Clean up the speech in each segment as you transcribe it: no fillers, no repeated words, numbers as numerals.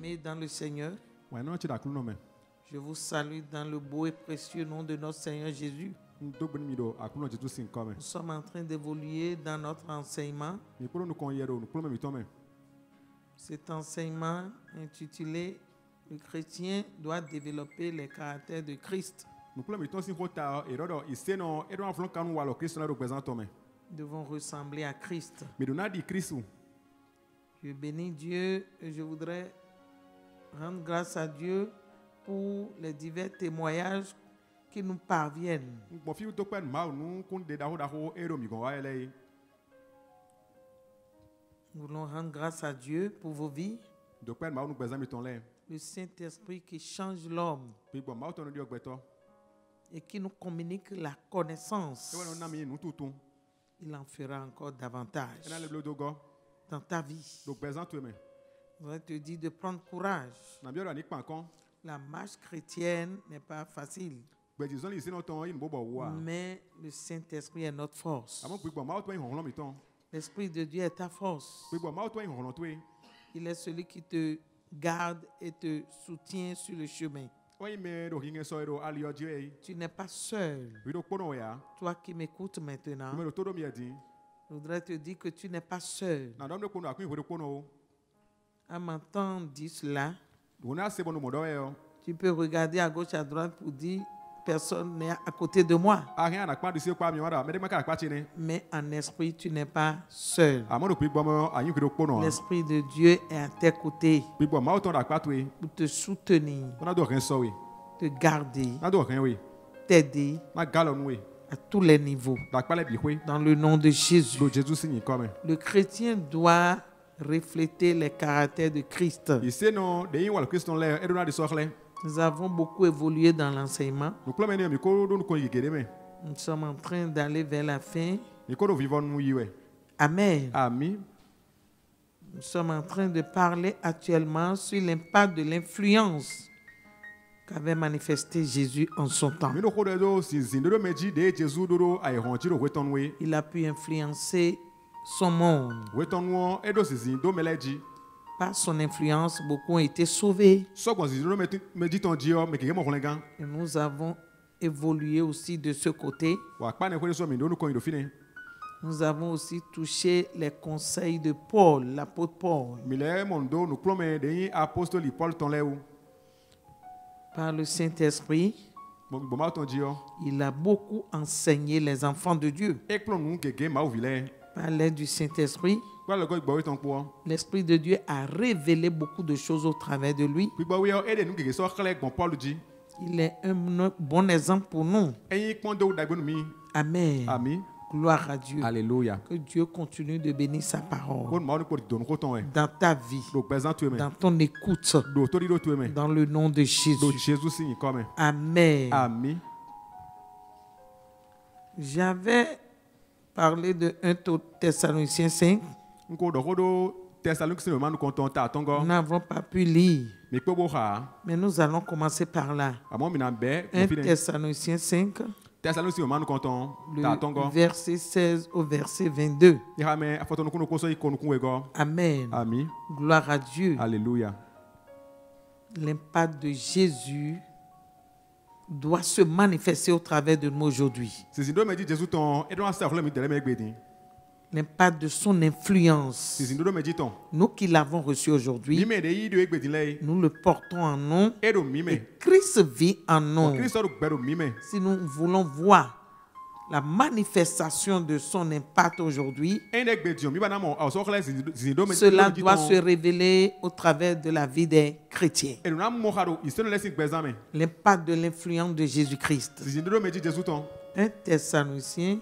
Bien-aimés dans le Seigneur, Ouais, non, tu d'accord, non, mais. je vous salue dans le beau et précieux nom de notre Seigneur Jésus. Nous devons nous accomplir notre Jésus sin comme. Nous sommes en train d'évoluer dans notre enseignement. Mais pour nous conduire, nous pouvons même tomber. Cet enseignement intitulé « Le chrétien doit développer les caractères de Christ ». Nous pouvons même tomber si faut tard et alors ici non et donc quand nous alors Christ nous représente tomber. Nous devons ressembler à Christ. Mais nous n'a dit Christ ou. Je bénis Dieu et je voudrais rendre grâce à Dieu pour les divers témoignages qui nous parviennent. Mon fils to pen mal nous qu'on de daho et romi gon wa ele. Nous voulons rendre grâce à Dieu pour vos vies. De pen mal nous besoin meton là. Le Saint-Esprit qui change l'homme Puis bon mal ton dio gbeto. et qui nous communique la connaissance. Et on a mis nous tout. Il en fera encore davantage Et là le dogo. dans ta vie. Donc besoin toi mais. Je voudrais te dire de prendre courage. Na bien ni pas kon. La marche chrétienne n'est pas facile, Ben disons ici non ton in bobo wa. mais le Saint-Esprit est notre force. Avant puis bon mal toi in ronlon meton. L'Esprit de Dieu est ta force. Puis bon mal toi in ronlon toi. Il est celui qui te garde et te soutient sur le chemin. Oui mais do ringe so ero ali odio e. Tu n'es pas seul. Oui do pono ya. Toi qui m'écoutes maintenant, Mais do todo mi adi. je voudrais te dire que tu n'es pas seul. Na dom de pono akun do pono. À m'entendre dire cela, On a c'est bon modo e. tu peux regarder à gauche, à droite pour dire personne n'est à côté de moi. A rien na pa de se kwa mi wada. Mais de ma ka pa chine. Mais en esprit, tu n'es pas seul. Amon puis bon ayin do pono. L'Esprit de Dieu est à tes côtés Puis bon mal ton da pa toi. pour te soutenir, On a do rien so oui. te garder, Na do rien oui. t'aider Na galon oui. à tous les niveaux. Da pa le bi oui. Dans le nom de Jésus. Do Jésus signé comme. Le chrétien doit refléter les caractères de Christ. Ici non de yin wal Christ on le e do na de so kle. Nous avons beaucoup évolué dans l'enseignement. Nous plomme ne mi ko do nous ko yigede me. Nous sommes en train d'aller vers la fin. Ni ko do vivons nous yiwe. Amen. Ami. Nous sommes en train de parler actuellement sur l'impact de l'influence qu'avait manifesté Jésus en son temps. Mi no ko do si zindo do meji de Jésus do ai honti do weton we. Il a pu influencer son monde. Weton wo e do si zindo meleji. Par son influence, beaucoup ont été sauvés. So kon zindo me dit ton dio me ke mo kolengan. Et nous avons évolué aussi de ce côté. Wa pa ne ko so mi do nous ko do fini. Nous avons aussi touché les conseils de Paul, l'apôtre Paul. Mi le mondo nous plomme de yin apostoli Paul ton le ou. Par le Saint-Esprit, Bon ma ton dio. il a beaucoup enseigné les enfants de Dieu. E plon nous gege ma ou vile. Par l'aide du Saint-Esprit, Kwa le go gbo ton po. l'Esprit de Dieu a révélé beaucoup de choses au travers de lui. Puis bah oui, et de nous qui sort clair bon Paul dit. Il est un bon exemple pour nous. Et il compte de mi. Amen. Ami. Gloire à Dieu. Alléluia. Que Dieu continue de bénir sa parole Bon ma ko don ko ton e. dans ta vie, Do présent tu me. dans ton écoute, Do tori do tu me. dans le nom de Do Jésus. Jésus signe comme. Amen. Ami. J'avais parlé de 1 Thessaloniciens 5. Nko do Thessalonique c'est moment nous comptons ta tongo. Nous n'avons pas pu lire, Mais ko bo ha. mais nous allons commencer par là. Amon mi na be. 1 Thessaloniciens 5, Thessalonique c'est moment nous comptons ta tongo. le verset 16 au verset 22. Ya me afoto nous ko so ikonu ku ego. Amen. Ami. Gloire à Dieu. Alléluia. L'impact de Jésus doit se manifester au travers de nous aujourd'hui. C'est zindo me dit Jésus ton et dans ça le mi de me gbedi. L'impact de son influence. C'est zindo me dit ton. Nous qui l'avons reçu Mi aujourd'hui, me de yi de gbedi lay. nous le portons en nous. E do mi me. Et Christ vit en nous. Christ do gbedo mi me. Si nous voulons voir la manifestation de son impact aujourd'hui, cela doit se révéler au travers de la vie des chrétiens. L'impact de l'influence de Jésus-Christ. 1 Thessaloniciens,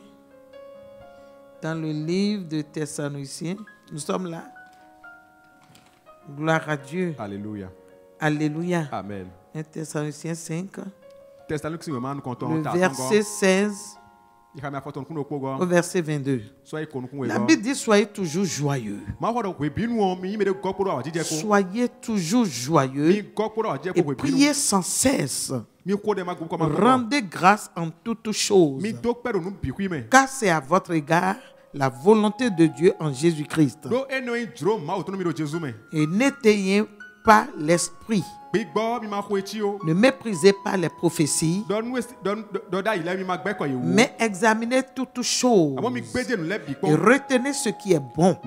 dans le livre de Thessaloniciens, nous sommes là. Gloire à Dieu. Alléluia. Alléluia. Amen. 1 Thessaloniciens 5, Thessalonique le verset 16 au verset 22. La Bible dit soyez toujours joyeux. Soyez toujours joyeux et priez sans cesse. Rendez grâce en toutes choses, car c'est à votre égard la volonté de Dieu en Jésus-Christ. Et n'éteignez pas l'esprit. Ne méprisez pas les prophéties, mais examinez toutes choses et retenez ce qui est bon.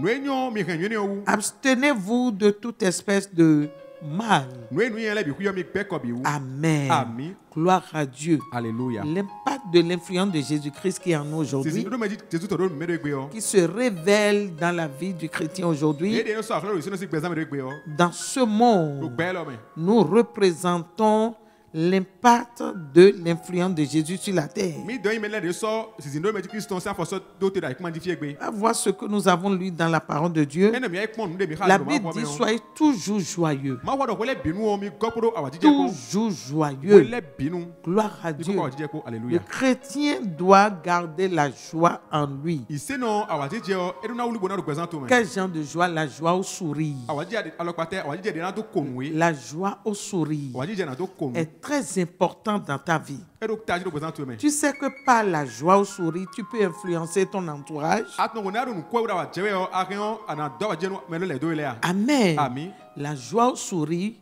Abstenez-vous de toute espèce de mal. Amen. Amen. Gloire à Dieu. Alléluia. L'impact de l'influence de Jésus-Christ qui est en nous aujourd'hui, qui se révèle dans la vie du chrétien aujourd'hui, dans ce monde, nous représentons l'impact de l'influence de Jésus sur la terre. À voir ce que nous avons lu dans la parole de Dieu. La Bible dit: soyez toujours joyeux. Toujours joyeux. Gloire à Dieu. Le chrétien doit garder la joie en lui. Quel genre de joie? La joie au sourire. La joie au sourire est très important dans ta vie. Tu sais que par la joie au sourire, tu peux influencer ton entourage. Amen. Amen. La joie au sourire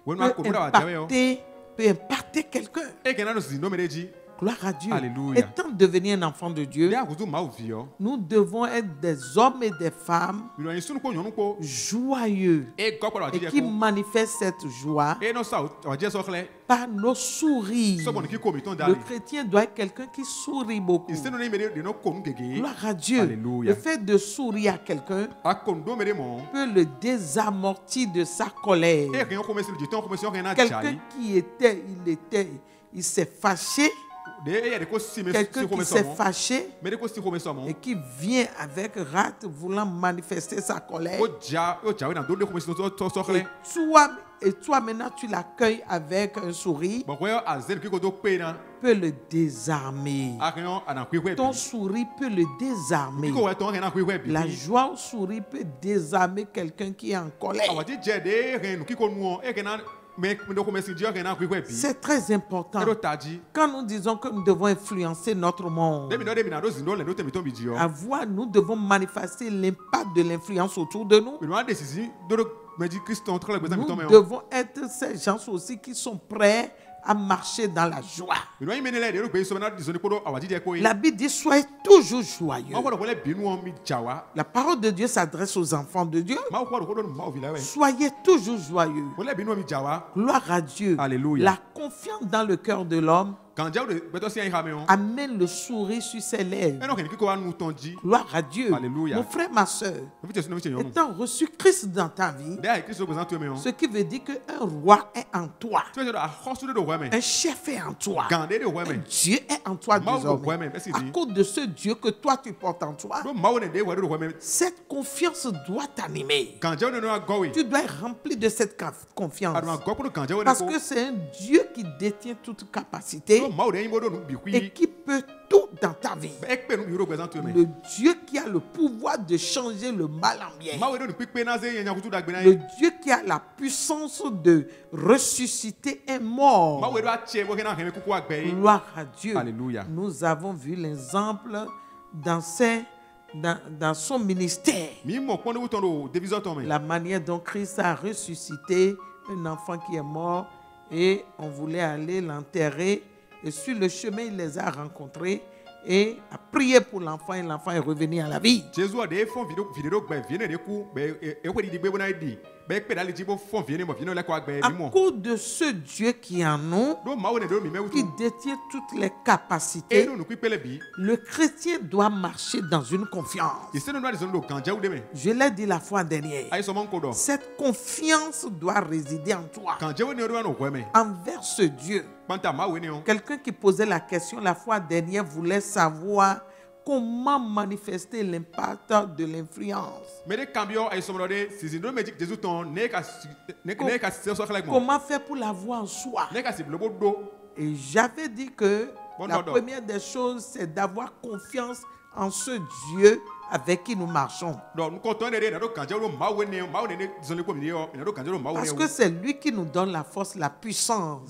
peut impacter quelqu'un. Gloire à Dieu. Alléluia. Étant devenu un enfant de Dieu, nous devons être des hommes et des femmes joyeux et qui manifestent cette joie par nos sourires. Le chrétien doit être quelqu'un qui sourit beaucoup. Gloire à Dieu. Alléluia. Le fait de sourire à quelqu'un peut le désamortir de sa colère. Quelqu'un il s'est fâché. Quelqu'un qui s'est fâché et qui vient avec rate voulant manifester sa colère. Et toi maintenant tu l'accueilles avec un sourire, peut le désarmer. Ton sourire peut le désarmer. La joie au sourire peut désarmer quelqu'un qui est en colère. C'est très important. Quand nous disons que nous devons influencer notre monde, nous devons manifester l'impact de l'influence autour de nous. Nous devons être ces gens aussi qui sont prêts à marcher dans la joie. La Bible dit: soyez toujours joyeux. La parole de Dieu s'adresse aux enfants de Dieu. Soyez toujours joyeux. Gloire à Dieu. Alléluia. La confiance dans le cœur de l'homme amène le sourire sur ses lèvres. Gloire à Dieu. Alléluia. Mon frère, ma soeur, étant reçu Christ dans ta vie, ce qui veut dire qu'un roi est en toi, un chef est en toi, un Dieu est en toi désormais. À cause de ce Dieu que toi tu portes en toi, cette confiance doit t'animer. Tu dois être rempli de cette confiance, parce que c'est un Dieu qui détient toute capacité et qui peut tout dans ta vie. Le Dieu qui a le pouvoir de changer le mal en bien. Le Dieu qui a la puissance de ressusciter un mort. Gloire à Dieu. Alléluia. Nous avons vu l'exemple dans son ministère. La manière dont Christ a ressuscité un enfant qui est mort et on voulait aller l'enterrer. Et sur le chemin, il les a rencontrés et a prié pour l'enfant et l'enfant est revenu à la vie. À cause de ce Dieu qui est en nous, qui détient toutes les capacités, le chrétien doit marcher dans une confiance. Je l'ai dit la fois dernière. Cette confiance doit résider en toi, envers ce Dieu. Quelqu'un qui posait la question la fois dernière voulait savoir comment manifester l'impact de l'influence. Comment faire pour l'avoir en soi? Et j'avais dit que la première des choses, c'est d'avoir confiance en ce Dieu avec qui nous marchons. Parce que c'est lui qui nous donne la force, la puissance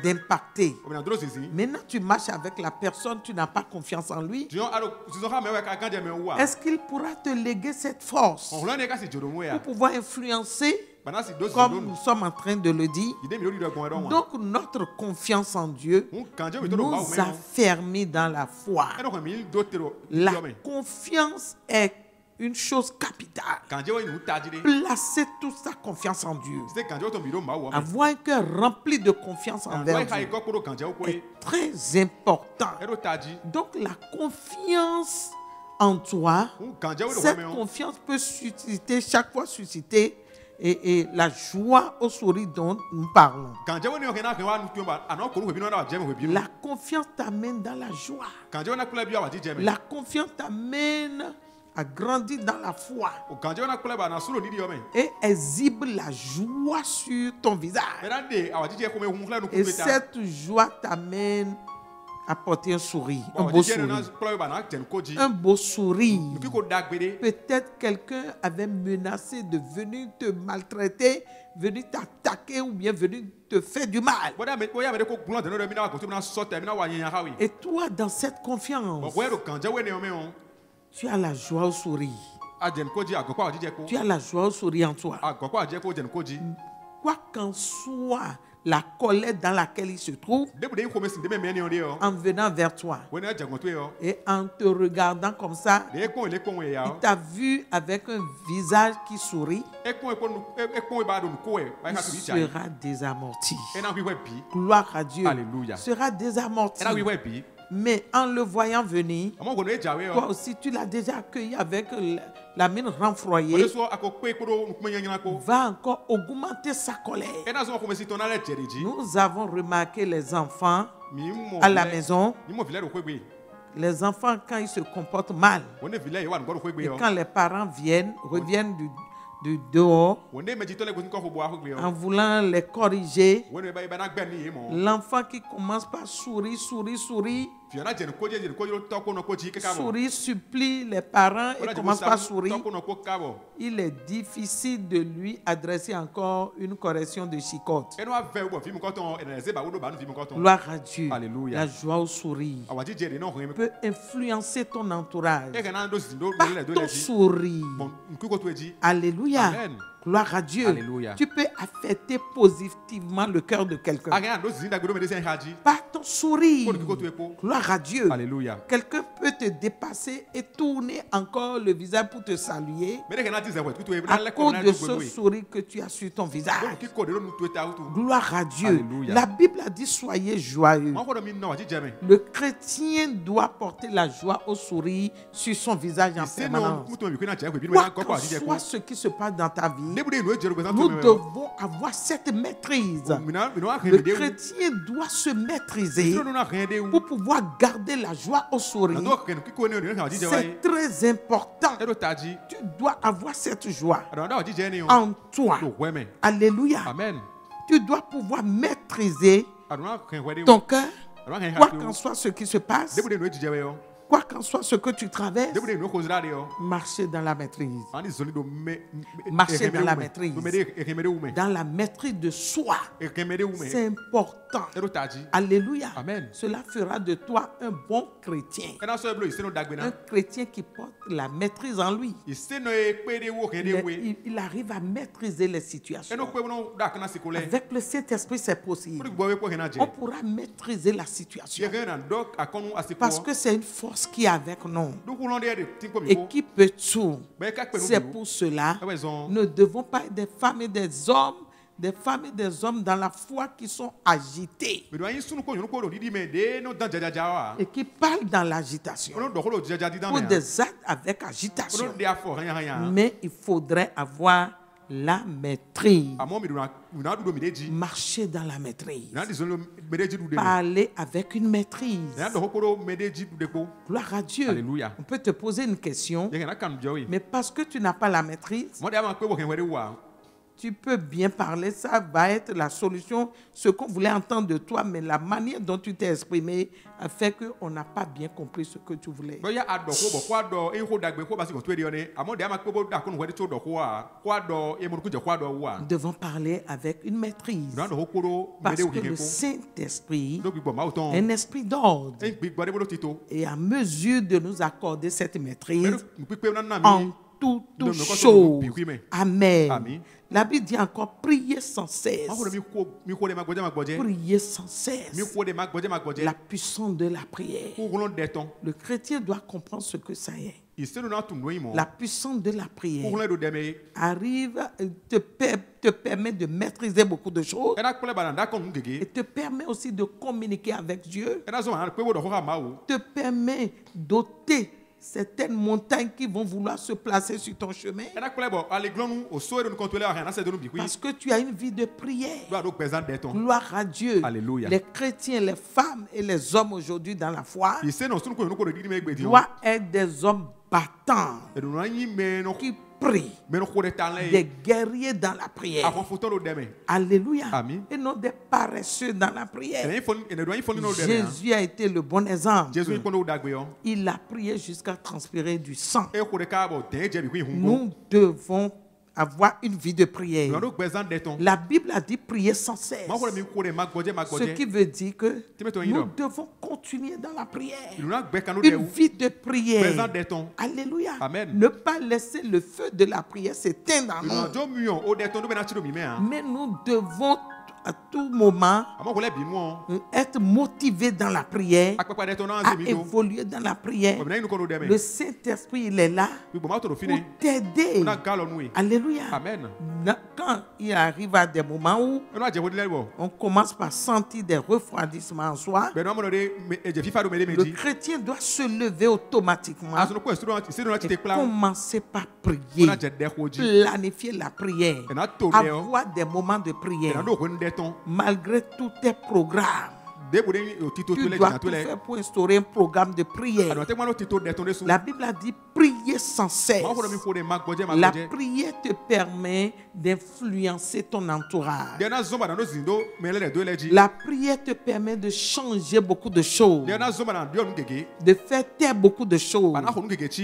d'impacter. Maintenant, tu marches avec la personne, tu n'as pas confiance en lui. Est-ce qu'il pourra te léguer cette force pour pouvoir influencer comme nous sommes en train de le dire. Donc notre confiance en Dieu nous affermit dans la foi. La confiance est une chose capitale. Placez toute sa confiance en Dieu. Avoir un cœur rempli de confiance envers Dieu est très important. Donc la confiance en toi, cette confiance peut susciter, chaque fois susciter, et la joie au sourire dont nous parlons. La confiance t'amène dans la joie. La confiance t'amène à grandir dans la foi et exhibe la joie sur ton visage. Et cette joie t'amène à porter un sourire, un beau sourire. Un beau sourire. Peut-être quelqu'un avait menacé de venir te maltraiter, venir t'attaquer ou bien venir te faire du mal. Et toi, dans cette confiance, tu as la joie au sourire. Tu as la joie au sourire en toi. Quoi qu'en soit la colère dans laquelle il se trouve, en venant vers toi et en te regardant comme ça, il t'a vu avec un visage qui sourit, il sera désamorti. Gloire à Dieu. Alléluia. Sera désamorti. Mais en le voyant venir, toi aussi tu l'as déjà accueilli avec la mine renfroyée, va encore augmenter sa colère. Nous avons remarqué les enfants à la maison. Les enfants, quand ils se comportent mal, et quand les parents reviennent du dehors, en voulant les corriger, l'enfant qui commence par sourire, supplie les parents et commence par sourire, il est difficile de lui adresser encore une correction de chicotte. Gloire à Dieu. Alléluia. La joie au sourire peut influencer ton entourage par ton sourire. Alléluia. Amen. Gloire à Dieu. Alléluia. Tu peux affecter positivement le cœur de quelqu'un par ton sourire. Gloire à Dieu. Alléluia. Quelqu'un peut te dépasser et tourner encore le visage pour te saluer à cause de ce sourire que tu as sur ton visage. Gloire à Dieu. Alléluia. La Bible a dit soyez joyeux. Le chrétien doit porter la joie au sourire sur son visage en permanence. Quoi que soit ce qui se passe dans ta vie, nous devons avoir cette maîtrise. Le chrétien doit se maîtriser pour pouvoir garder la joie au sourire. C'est très important. Tu dois avoir cette joie en toi. Alléluia. Amen. Tu dois pouvoir maîtriser ton cœur, quoi qu'en soit ce qui se passe. Quoi qu'en soit ce que tu traverses, marcher dans la maîtrise. Marcher dans la maîtrise. Dans la maîtrise de soi. C'est important. Alléluia. Amen. Cela fera de toi un bon chrétien. Un chrétien qui porte la maîtrise en lui. Il arrive à maîtriser les situations. Avec le Saint-Esprit, c'est possible. On pourra maîtriser la situation. Parce que c'est une force qui est avec nous et qui peut tout. C'est pour cela que nous ne devons pas être des femmes et des hommes dans la foi qui sont agités et qui parlent dans l'agitation pour des actes avec agitation. Mais il faudrait avoir la maîtrise. Marcher dans la maîtrise. Parler avec une maîtrise. Gloire à Dieu. Alléluia. On peut te poser une question, mais parce que tu n'as pas la maîtrise, tu peux bien parler, ça va être la solution, ce qu'on voulait entendre de toi, mais la manière dont tu t'es exprimé a fait qu'on n'a pas bien compris ce que tu voulais. Nous devons parler avec une maîtrise, parce que le Saint-Esprit est un esprit d'ordre. Et à mesure de nous accorder cette maîtrise, en toutes choses. Amen. La Bible dit encore, priez sans cesse. Priez sans cesse. La puissance de la prière. Le chrétien doit comprendre ce que ça est. La puissance de la prière arrive, te permet de maîtriser beaucoup de choses et te permet aussi de communiquer avec Dieu, te permet d'ôter certaines montagnes qui vont vouloir se placer sur ton chemin parce que tu as une vie de prière. Gloire à Dieu. Alléluia. Les chrétiens, les femmes et les hommes aujourd'hui dans la foi doivent être des hommes battants qui prient, des guerriers dans la prière. Alléluia. Amen. Et non des paresseux dans la prière. Jésus a été le bon exemple. Il a prié jusqu'à transpirer du sang. Nous devons avoir une vie de prière. La Bible a dit prier sans cesse. Ce qui veut dire que nous devons continuer dans la prière. Une vie de prière. Alléluia. Amen. Ne pas laisser le feu de la prière s'éteindre en nous. Mais nous devons à tout moment être motivé dans la prière, à évoluer dans la prière. Le Saint-Esprit, il est là pour t'aider. Alléluia. Amen. Quand il arrive à des moments où on commence par sentir des refroidissements en soi, le chrétien doit se lever automatiquement et commencer par prier, planifier la prière, avoir des moments de prière. Malgré tous tes programmes, tu dois tout faire pour instaurer un programme de prière. La Bible a dit prier sans cesse. La prière te permet d'influencer ton entourage. La prière te permet de changer beaucoup de choses, de faire taire beaucoup de choses,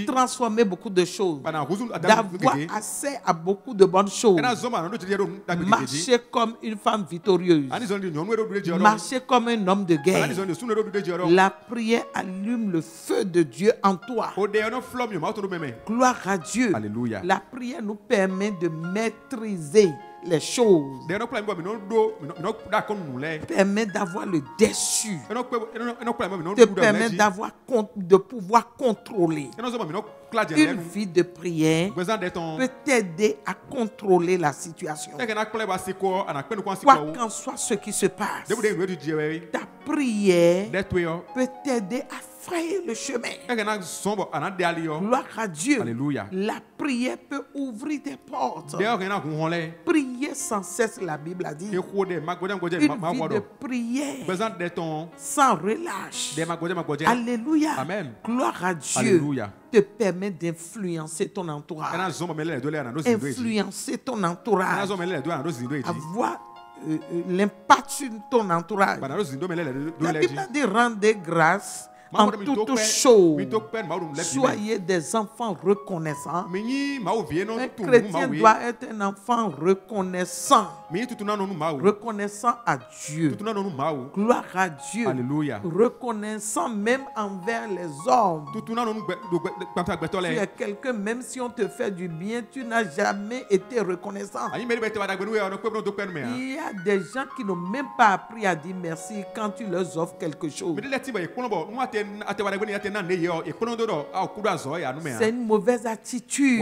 transformer beaucoup de choses, d'avoir accès à beaucoup de bonnes choses, marcher comme une femme victorieuse, marcher comme un homme de guerre. La prière allume le feu de Dieu en toi. Gloire à Dieu. Alléluia. La prière nous permet de maîtriser les choses, permet d'avoir le dessus, te permet de pouvoir contrôler. Une vie de prière peut t'aider à contrôler la situation. Quoi qu'en soit ce qui se passe, ta prière peut t'aider à frayer le chemin. Gloire à Dieu. Alléluia. La prière peut ouvrir des portes. Prier sans cesse, la Bible a dit. Une vie de prière sans relâche. Alléluia. Amen. Gloire à Dieu. Alléluia. Te permet d'influencer ton entourage. Influencer ton entourage. Avoir l'impact sur ton entourage. La Bible a dit rendez grâce en toutes choses. Soyez des enfants reconnaissants. Un chrétien doit être un enfant reconnaissant. Reconnaissant à Dieu. Gloire à Dieu. Alléluia. Reconnaissant même envers les hommes. Tu es quelqu'un, même si on te fait du bien, tu n'as jamais été reconnaissant. Il y a des gens qui n'ont même pas appris à dire merci quand tu leur offres quelque chose. C'est une mauvaise attitude.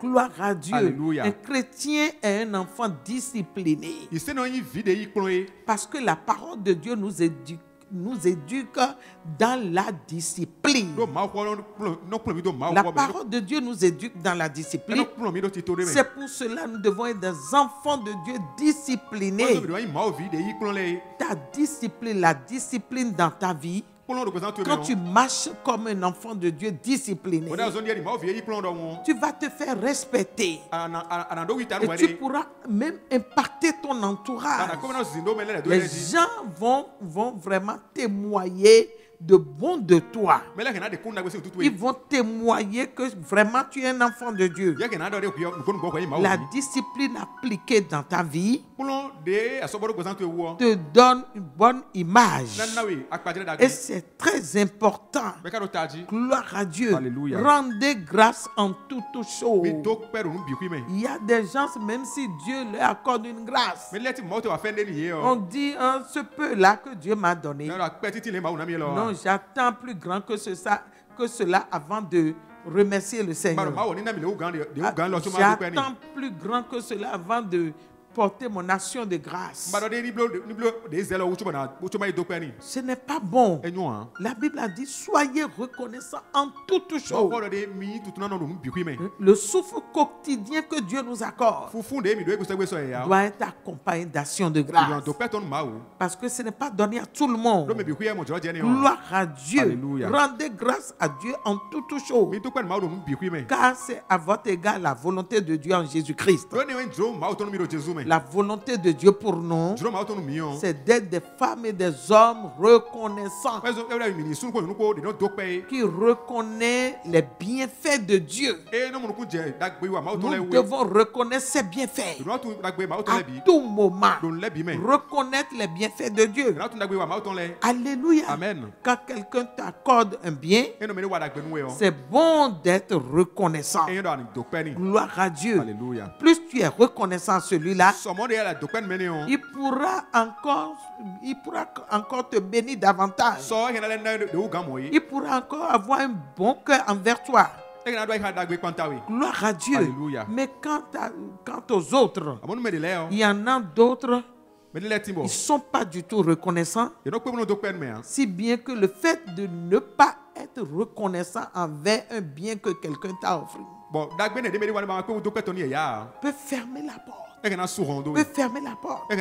Gloire à Dieu. Alléluia. Un chrétien est un enfant discipliné. Parce que la parole de Dieu nous éduque dans la discipline. La parole de Dieu nous éduque dans la discipline. C'est pour cela que nous devons être des enfants de Dieu disciplinés. Ta discipline, la discipline dans ta vie, quand tu marches comme un enfant de Dieu discipliné, tu vas te faire respecter. Et tu pourras même impacter ton entourage. Les gens vont vraiment témoigner de bon de toi. Ils vont témoigner que vraiment tu es un enfant de Dieu. La discipline appliquée dans ta vie te donne une bonne image. Et c'est très important. Gloire à Dieu. Alléluia. Rendez grâce en toutes choses. Il y a des gens, même si Dieu leur accorde une grâce, on dit ce peu-là que Dieu m'a donné. Non, j'attends plus grand que cela avant de remercier le Seigneur. J'attends plus grand que cela avant de porter mon action de grâce. Ce n'est pas bon. La Bible a dit soyez reconnaissants en toutes choses. Le souffle quotidien que Dieu nous accorde doit être accompagné d'action de grâce. Parce que ce n'est pas donné à tout le monde. Gloire à Dieu. Alléluia. Rendez grâce à Dieu en toutes choses. Car c'est à votre égard la volonté de Dieu en Jésus-Christ. La volonté de Dieu pour nous, c'est d'être des femmes et des hommes reconnaissants, qui reconnaissent les bienfaits de Dieu. Nous devons reconnaître ses bienfaits à tout moment. Reconnaître les bienfaits de Dieu. Alléluia. Amen. Quand quelqu'un t'accorde un bien, c'est bon d'être reconnaissant. Gloire à Dieu. Alléluia. Plus tu es reconnaissant à celui-là, il pourra encore te bénir davantage. Il pourra encore avoir un bon cœur envers toi. Gloire à Dieu. Alléluia. Mais quant aux autres, il y en a d'autres, ils ne sont pas du tout reconnaissants. Si bien que le fait de ne pas être reconnaissant envers un bien que quelqu'un t'a offert peut fermer la porte. Peut fermer la porte.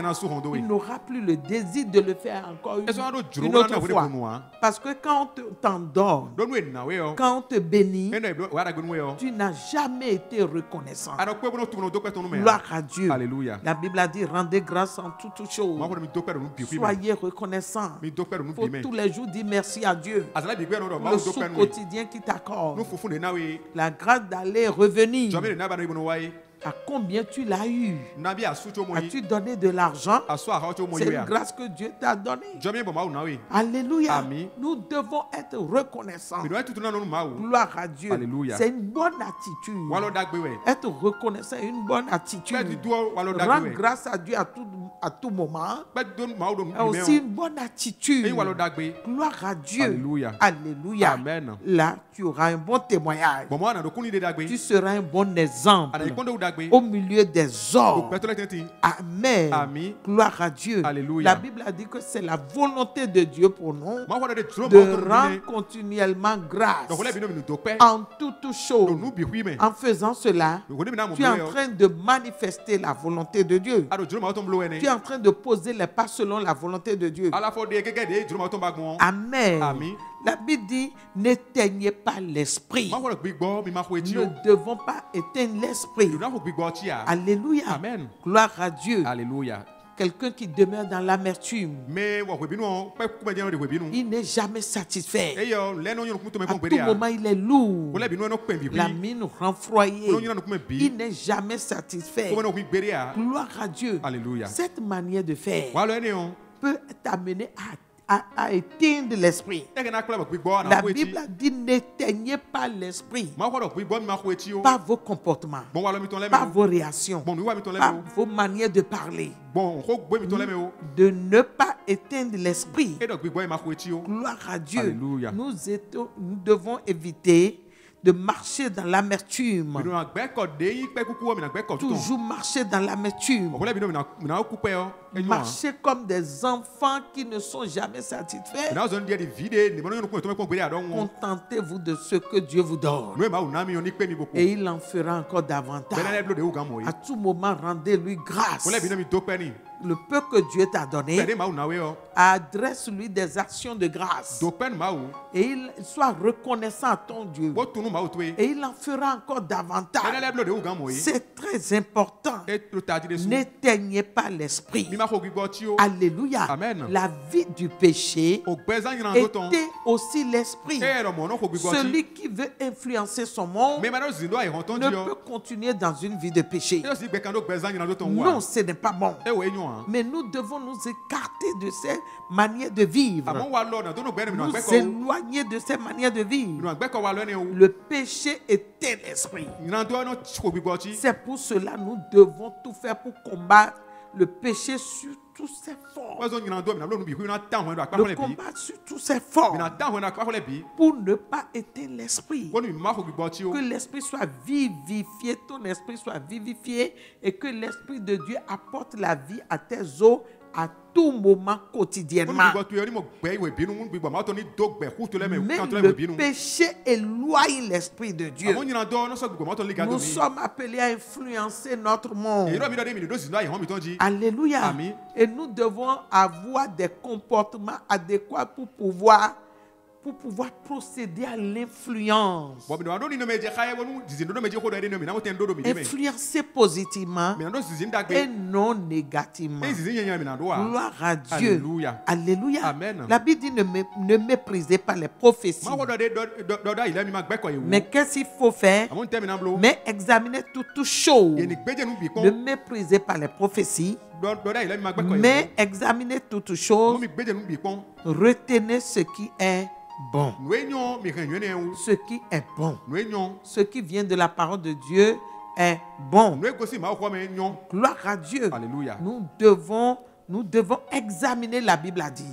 Il n'aura plus le désir de le faire encore une autre fois. Parce que quand on t'endort, quand on te bénit, tu n'as jamais été reconnaissant. Gloire à Dieu. Alléluia. La Bible a dit rendez grâce en toutes choses. Soyez reconnaissants. Pour tous les jours dire merci à Dieu. Le souffle quotidien qui t'accorde. La grâce d'aller et revenir. À combien tu l'as eu? As-tu donné de l'argent? C'est une grâce que Dieu t'a donnée. Alléluia. Amen. Nous devons être reconnaissants. Gloire à Dieu. Alléluia. C'est une bonne attitude. Être reconnaissant est une bonne attitude. Rendre grâce à Dieu à tout moment est aussi une bonne attitude. Gloire à Dieu. Alléluia. Alléluia. Amen. Là, tu auras un bon témoignage. Tu seras un bon exemple au milieu des hommes. Amen. Amen. Gloire à Dieu. Alléluia. La Bible a dit que c'est la volonté de Dieu pour nous de rendre continuellement grâce en toutes choses. En faisant cela, tu es en train de manifester la volonté de Dieu. Tu es en train de poser les pas selon la volonté de Dieu. Amen. Amen. La Bible dit, n'éteignez pas l'esprit. Nous ne devons pas éteindre l'esprit. Alléluia. Amen. Gloire à Dieu. Alléluia. Quelqu'un qui demeure dans l'amertume, il n'est jamais satisfait. À tout moment, il est lourd. La mine renfroyée. Il n'est jamais satisfait. Gloire à Dieu. Alléluia. Cette manière de faire peut t'amener à éteindre l'esprit. La Bible a dit n'éteignez pas l'esprit par vos comportements, par vos réactions, par vos manières de parler. De ne pas éteindre l'esprit. Gloire à Dieu. Alléluia. Nous devons éviter de marcher dans l'amertume. Toujours marcher dans l'amertume. Marcher comme des enfants qui ne sont jamais satisfaits. Contentez-vous de ce que Dieu vous donne. Et il en fera encore davantage. À tout moment, rendez-lui grâce. Le peu que Dieu t'a donné, adresse-lui des actions de grâce. Et il soit reconnaissant à ton Dieu. Et il en fera encore davantage. C'est très important. N'éteignez pas l'esprit. Alléluia. Amen. La vie du péché était aussi l'esprit. Celui qui veut influencer son monde ne peut continuer dans une vie de péché. Non, ce n'est pas bon. Mais nous devons nous écarter de ces manières de vivre. Nous éloigner de ces manières de vivre. Le péché était l'esprit. C'est pour cela que nous devons tout faire pour combattre le péché sur tous ses formes. Le combat sur tous ses formes. Pour ne pas éteindre l'esprit. Que l'esprit soit vivifié, ton esprit soit vivifié et que l'esprit de Dieu apporte la vie à tes os à tout moment quotidiennement. Mais le péché éloigne l'esprit de Dieu. Nous sommes appelés à influencer notre monde. Alléluia. Amen. Et nous devons avoir des comportements adéquats pour pouvoir procéder à l'influence. Influencer positivement et non négativement. Gloire à Dieu. Alléluia. Alléluia. Amen. La Bible dit ne méprisez pas les prophéties. Mais qu'est-ce qu'il faut faire? Mais examinez toutes choses. Ne méprisez pas les prophéties. Mais examinez toutes choses. Retenez ce qui est bon. Ce qui est bon. Ce qui vient de la parole de Dieu est bon. Gloire à Dieu. Alléluia. Nous devons examiner, la Bible a dit,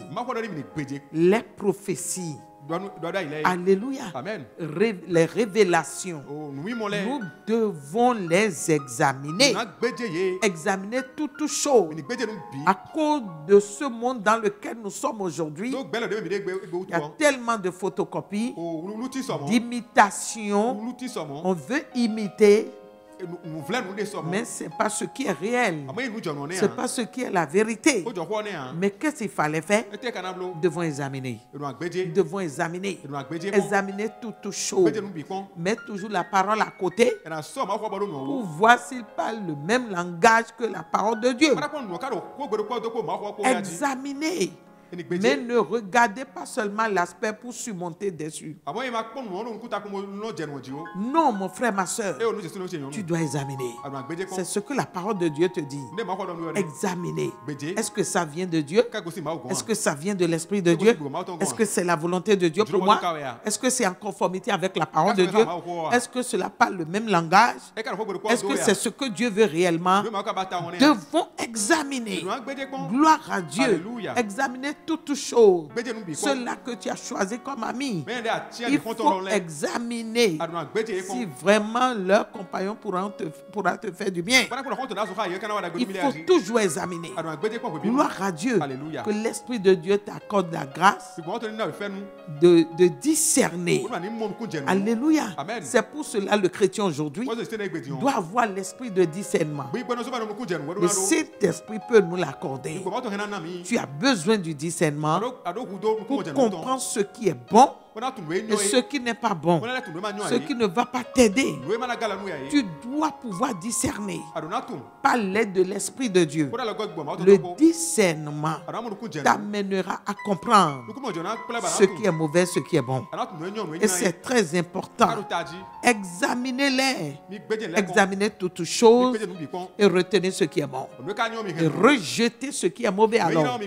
les prophéties. Alléluia. Amen. Les révélations. Nous devons les examiner. Examiner toutes choses. À cause de ce monde dans lequel nous sommes aujourd'hui, il y a tellement de photocopies, d'imitations. On veut imiter. Mais ce n'est pas ce qui est réel. Ce n'est pas ce qui est la vérité. Mais qu'est-ce qu'il fallait faire? Nous devons examiner. Nous devons examiner. Examiner toutes choses. Mettre toujours la parole à côté pour voir s'il parle le même langage que la parole de Dieu. Examiner. Mais ne regardez pas seulement l'aspect pour surmonter dessus. Non, mon frère, ma soeur, tu dois examiner. C'est ce que la parole de Dieu te dit. Examiner. Est-ce que ça vient de Dieu? Est-ce que ça vient de l'Esprit de Dieu? Est-ce que c'est la volonté de Dieu pour moi? Est-ce que c'est en conformité avec la parole de Dieu? Est-ce que cela parle le même langage? Est-ce que c'est ce que Dieu veut réellement? Devons examiner. Gloire à Dieu. Examiner toutes choses. Ceux-là que tu as choisi comme amis, il faut examiner si vraiment leur compagnon pourra te faire du bien. Il faut toujours examiner. Gloire à Dieu. Alléluia. Que l'Esprit de Dieu t'accorde la grâce de discerner. Alléluia. Amen. C'est pour cela le chrétien aujourd'hui doit avoir l'esprit de discernement. Le Saint-Esprit peut nous l'accorder. Tu as besoin du discernement pour comprendre ce qui est bon et ce qui n'est pas bon, ce qui ne va pas t'aider. Tu dois pouvoir discerner par l'aide de l'Esprit de Dieu. Le discernement t'amènera à comprendre ce qui est mauvais, ce qui est bon. Et c'est très important. Examinez-les. Examinez toutes choses et retenez ce qui est bon. Et rejetez ce qui est mauvais alors.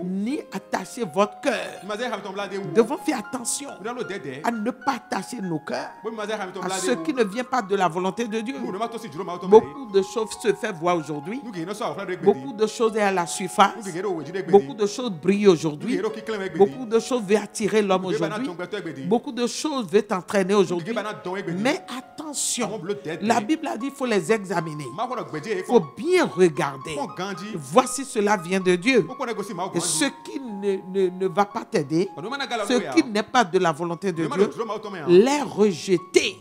Ni attacher votre cœur. Nous devons faire attention à ne pas attacher nos cœurs à ce qui ne vient pas de la volonté de Dieu. Beaucoup de choses se font voir aujourd'hui. Beaucoup de choses sont à la surface. Beaucoup de choses brillent aujourd'hui. Beaucoup de choses veulent attirer l'homme aujourd'hui. Beaucoup de choses veulent t'entraîner aujourd'hui. Mais attention, la Bible a dit qu'il faut les examiner. Il faut bien regarder. Voici cela vient de Dieu. Et ce qui ne va pas t'aider, ce qui n'est pas de la volonté de Dieu, les rejeter,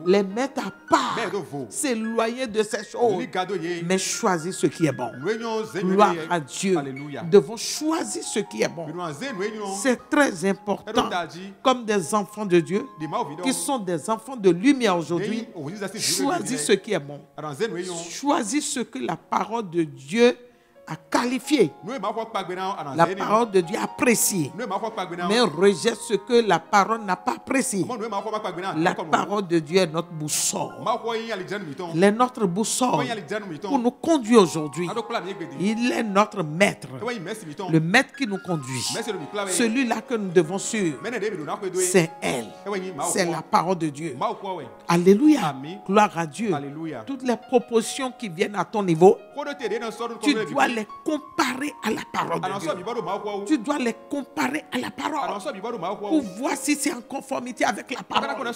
les mettre à part, s'éloigner de ces choses, mais choisis ce qui est bon. Gloire à Dieu. Nous devons choisir ce qui est bon. C'est très important, comme des enfants de Dieu, qui sont des enfants de lumière aujourd'hui. Choisis ce qui est bon. Choisis ce que la parole de Dieu a qualifié. La parole de Dieu apprécié. Mais rejette ce que la parole n'a pas apprécié. La parole de Dieu est notre boussole. Il est notre boussole pour nous conduire aujourd'hui. Il est notre maître. Le maître qui nous conduit. Celui-là que nous devons suivre. C'est elle. C'est la parole de Dieu. Alléluia. Gloire à Dieu. Toutes les propositions qui viennent à ton niveau, tu dois les comparer à la parole de Dieu. Tu dois les comparer à la parole pour voir si c'est en conformité avec la parole.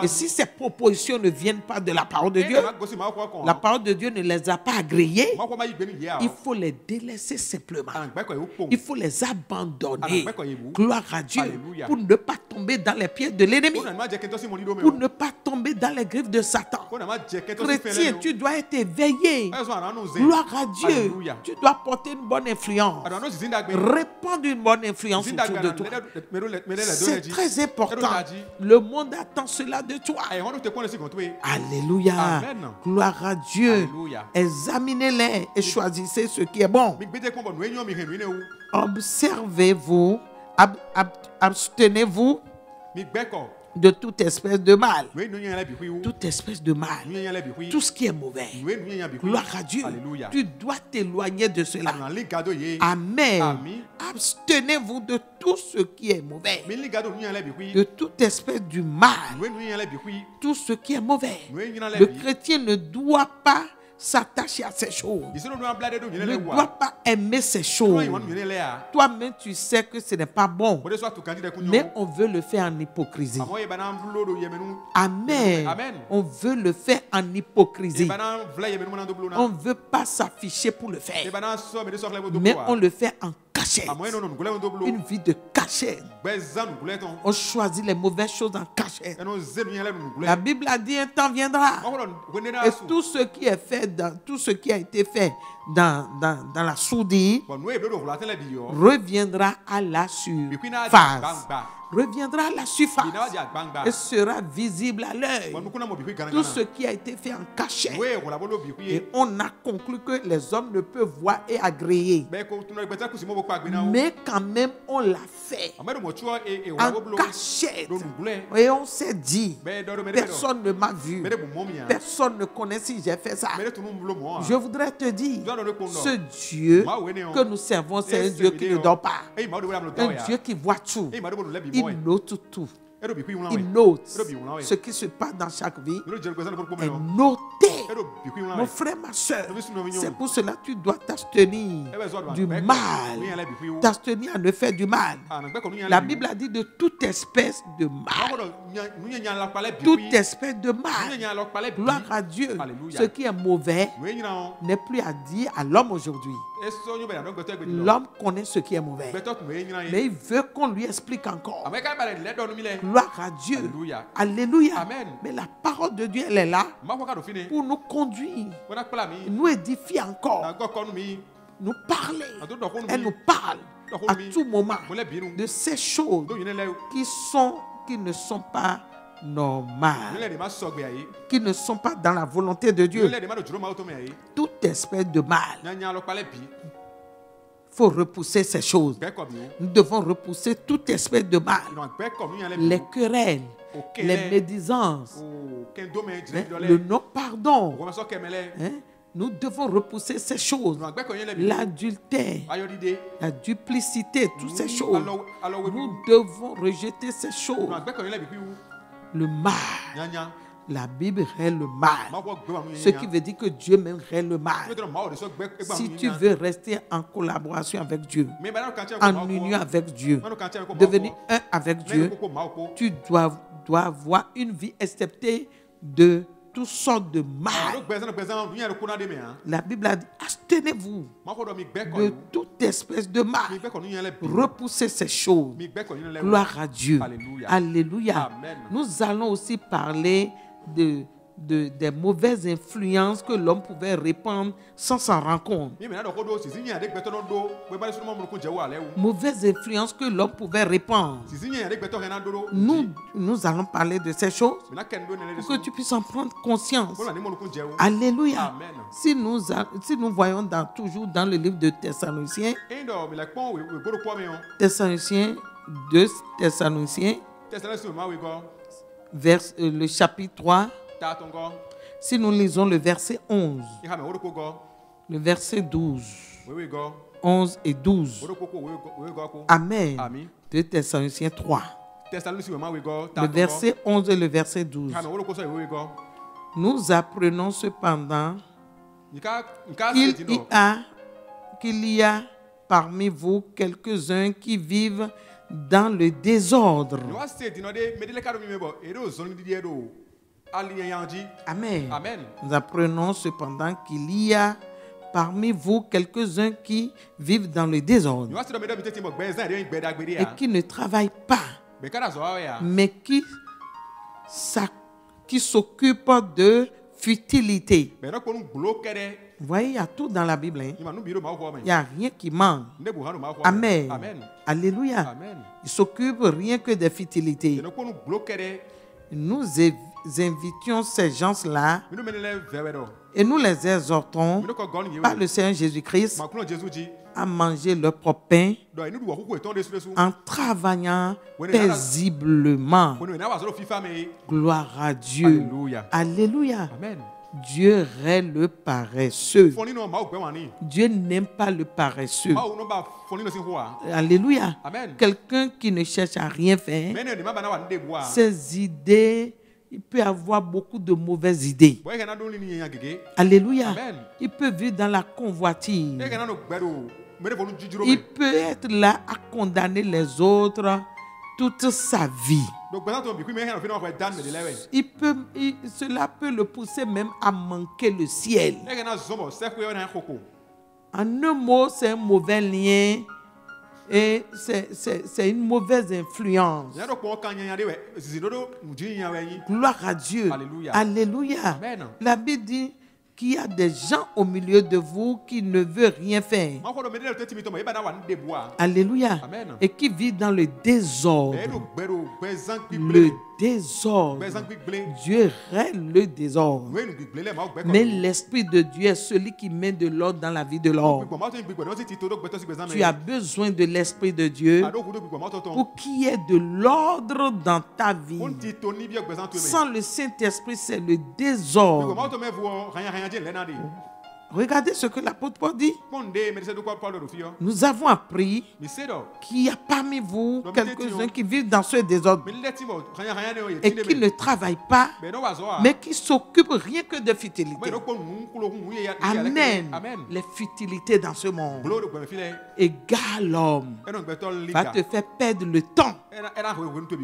Et si ces propositions ne viennent pas de la parole de Dieu, la parole de Dieu ne les a pas agréées, il faut les délaisser simplement. Il faut les abandonner. Gloire à Dieu. Pour ne pas tomber dans les pieds de l'ennemi. Pour ne pas tomber dans les griffes de Satan. Chrétien, tu dois être éveillé. Gloire à Dieu. Tu dois porter une bonne influence. Répandre une bonne influence autour de toi. C'est très important. Le monde attend cela de toi. Alléluia. Gloire à Dieu. Examinez-les et choisissez ce qui est bon. Observez-vous, abstenez-vous de toute espèce de mal. Toute espèce de mal. Tout ce qui est mauvais. Gloire à Dieu. Tu dois t'éloigner de cela. Amen. Abstenez-vous de tout ce qui est mauvais. De toute espèce du mal. Tout ce qui est mauvais. Le chrétien ne doit pas s'attacher à ces choses. Ne doit pas aimer ces choses. Toi-même, tu sais que ce n'est pas bon. Mais on veut le faire en hypocrisie. Amen. On veut le faire en hypocrisie. On ne veut pas s'afficher pour le faire. Mais on le fait en cachette. Une vie de cachette. On choisit les mauvaises choses en cachette. La Bible a dit un temps viendra. Et tout ce qui est fait tout ce qui a été fait dans la sourdine reviendra à la surface. Reviendra à la surface et sera visible à l'œil. Tout ce qui a été fait en cachette. Et on a conclu que les hommes ne peuvent voir et agréer. Mais quand même, on l'a fait en cachette. Et on s'est dit, personne ne m'a vu. Personne ne connaît si j'ai fait ça. Je voudrais te dire, ce Dieu que nous servons, c'est un Dieu qui ne dort pas. Un Dieu qui voit tout. Il note tout. Il note ce qui se passe dans chaque vie. Et noter. Mon frère, ma soeur, c'est pour cela que tu dois t'abstenir du mal. T'abstenir à ne faire du mal. La Bible a dit de toute espèce de mal. Toute espèce de mal. Gloire à Dieu. Ce qui est mauvais n'est plus à dire à l'homme aujourd'hui. L'homme connaît ce qui est mauvais. Mais il veut qu'on lui explique encore. Gloire à Dieu. Alléluia. Amen. Mais la parole de Dieu, elle est là pour nous conduire, nous édifier encore, nous parler. Elle nous parle à tout moment de ces choses qui ne sont pas normales, qui ne sont pas dans la volonté de Dieu. Toute espèce de mal. Il faut repousser ces choses. Nous devons repousser toute espèce de mal. Les querelles, les médisances, le non-pardon. Nous devons repousser ces choses. L'adultère, la duplicité, toutes ces choses. Nous devons rejeter ces choses. Le mal. La Bible rend le mal. Ce qui veut dire que Dieu même rend le mal. Si tu veux rester en collaboration avec Dieu, en union avec Dieu, devenir un avec Dieu, tu dois avoir une vie acceptée de toutes sortes de mal. La Bible a dit, abstenez-vous de toute espèce de mal. Repoussez ces choses. Gloire à Dieu. Alléluia. Nous allons aussi parler des mauvaises influences que l'homme pouvait répandre sans s'en rendre compte. Mauvaises influences que l'homme pouvait répandre. Nous allons parler de ces choses pour que tu puisses en prendre conscience. Alléluia. Si nous voyons toujours dans le livre de Thessaloniciens, 2 Thessaloniciens, le chapitre 3, si nous lisons le verset 11, le verset 12, 11 et 12. Amen. 2 Thessaloniciens 3. Le verset 11 et le verset 12. Nous apprenons cependant qu'il y a parmi vous quelques-uns qui vivent dans le désordre. Amen. Nous apprenons cependant qu'il y a parmi vous quelques-uns qui vivent dans le désordre et qui ne travaillent pas, mais qui s'occupent de futilité. Vous voyez, il y a tout dans la Bible. Il n'y a rien qui manque. Amen. Alléluia. Ils s'occupent rien que des futilités. Nous invitions ces gens-là et nous les exhortons par le Seigneur Jésus-Christ à manger leur propre pain en travaillant paisiblement. Gloire à Dieu. Alléluia. Dieu est le paresseux. Dieu n'aime pas le paresseux. Alléluia. Quelqu'un qui ne cherche à rien faire, ses idées, il peut avoir beaucoup de mauvaises idées. Alléluia. Il peut vivre dans la convoitise. Il peut être là à condamner les autres toute sa vie. Cela peut le pousser même à manquer le ciel. En un mot, c'est un mauvais lien et c'est une mauvaise influence. Gloire à Dieu. Alléluia. La Bible dit qu'il y a des gens au milieu de vous qui ne veulent rien faire. Alléluia. Et qui vivent dans le désordre. Le désordre. Dieu règle le désordre. Mais l'Esprit de Dieu est celui qui met de l'ordre dans la vie de l'homme. Tu as besoin de l'Esprit de Dieu pour qu'il y ait de l'ordre dans ta vie. Sans le Saint-Esprit, c'est le désordre. Regardez ce que l'apôtre Paul dit. Nous avons appris qu'il y a parmi vous quelques-uns qui vivent dans ce désordre et qui ne travaillent pas, mais qui s'occupent rien que de futilité. Amen. Les futilités dans ce monde égale l'homme, va te faire perdre le temps.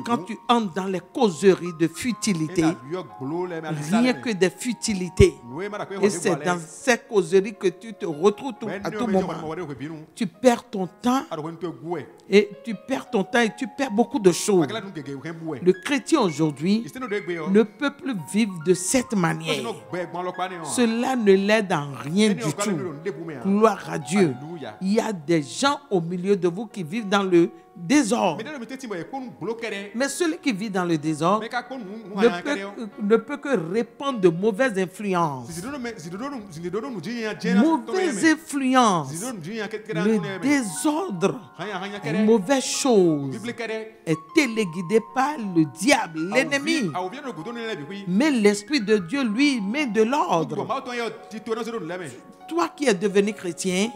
Quand tu entres dans les causeries de futilité, rien que des futilités. Et c'est dans ces causeries que tu te retrouves à tout moment. Tu perds ton temps et tu perds beaucoup de choses. Le chrétien aujourd'hui ne peut plus vivre de cette manière. Cela ne l'aide en rien du tout. Gloire à Dieu. Il y a des gens au milieu de vous qui vivent dans le désordre. Mais celui qui vit dans le désordre ne peut que répandre de mauvaises influences. Mauvaises influences. Le désordre, une mauvaise chose est téléguidé par le diable, l'ennemi. Mais l'Esprit de Dieu, lui, met de l'ordre. Toi qui es devenu chrétien,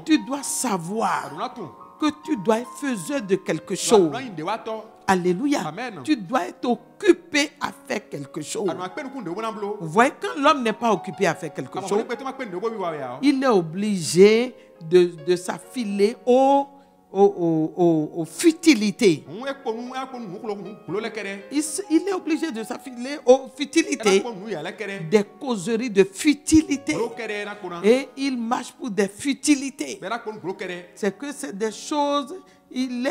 tu dois savoir que tu dois être faiseur de quelque chose. Alléluia. Amen. Tu dois être occupé à faire quelque chose. Vous voyez, quand l'homme n'est pas occupé à faire quelque chose, il est obligé de s'affiler aux futilités. Il est obligé de s'affiler aux futilités, des causeries de futilité. Et il marche pour des futilités. C'est que c'est des choses, il